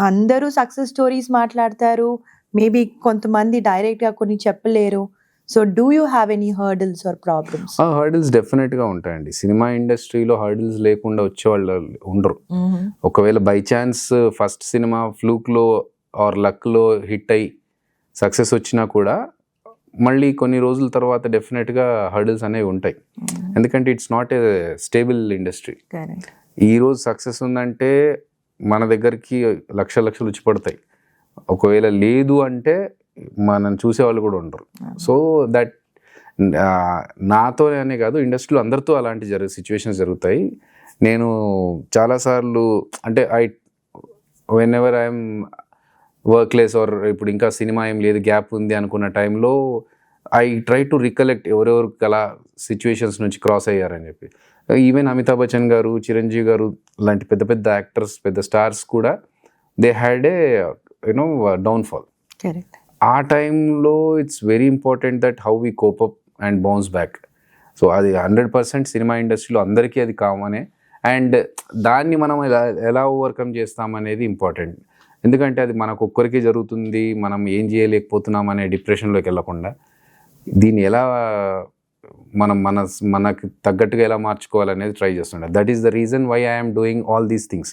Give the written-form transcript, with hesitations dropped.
అందరూ success stories మాట్లాడతారు. Maybe కొంతమంది డైరెక్ట్‌గా కొన్ని చెప్పలేరు. So, do you have any hurdles or problems? Hurdles definitely ఉంటాయండి. సినిమా ఇండస్ట్రీలో హర్డిల్స్ లేకుండా వచ్చేవాళ్ళు ఉండరు. ఒకవేళ బై ఛాన్స్ ఫస్ట్ సినిమా ఫ్లూక్లో ఆర్ లక్లో హిట్ అయ్యి సక్సెస్ వచ్చినా కూడా మళ్ళీ కొన్ని రోజుల తర్వాత డెఫినెట్గా హర్డిల్స్ అనేవి ఉంటాయి. ఎందుకంటే it's not a stable industry. ఈరోజు సక్సెస్ ఉందంటే మన దగ్గరికి లక్షలు వచ్చి పడతాయి. ఒకవేళ లేదు అంటే మనం చూసేవాళ్ళు కూడా ఉండరు. సో దట్ నాతోనే అనే కాదు, ఇండస్ట్రీలో అందరితో అలాంటి సిచ్యువేషన్స్ జరుగుతాయి. నేను చాలాసార్లు అంటే when ever I'm workless are ఇప్పుడు ఇంకా సినిమా ఏం లేదు, గ్యాప్ ఉంది అనుకున్న టైంలో ఐ ట్రై టు రికలెక్ట్ ఎవరెవరు అలా సిచ్యువేషన్స్ నుంచి క్రాస్ అయ్యారని చెప్పి. ఈవెన్ అమితాబ్ బచ్చన్ గారు, చిరంజీవి గారు లాంటి పెద్ద పెద్ద యాక్టర్స్, పెద్ద స్టార్స్ కూడా దే హ్యాడ్ ఏ డౌన్ఫాల్. ఆ టైంలో it's very important that how we cope up and bounce back. So అది 100% సినిమా ఇండస్ట్రీలో అందరికీ అది కామనే. అండ్ దాన్ని మనం ఎలా ఓవర్కమ్ చేస్తామనేది ఇంపార్టెంట్. ఎందుకంటే అది మనకు ఒక్కరికి జరుగుతుంది, మనం ఏం చేయలేకపోతున్నాం అనే డిప్రెషన్లోకి వెళ్ళకుండా దీన్ని ఎలా మనకి తగ్గట్టుగా ఎలా మార్చుకోవాలనేది ట్రై చేస్తుండే. That is the reason why I'm doing all these things.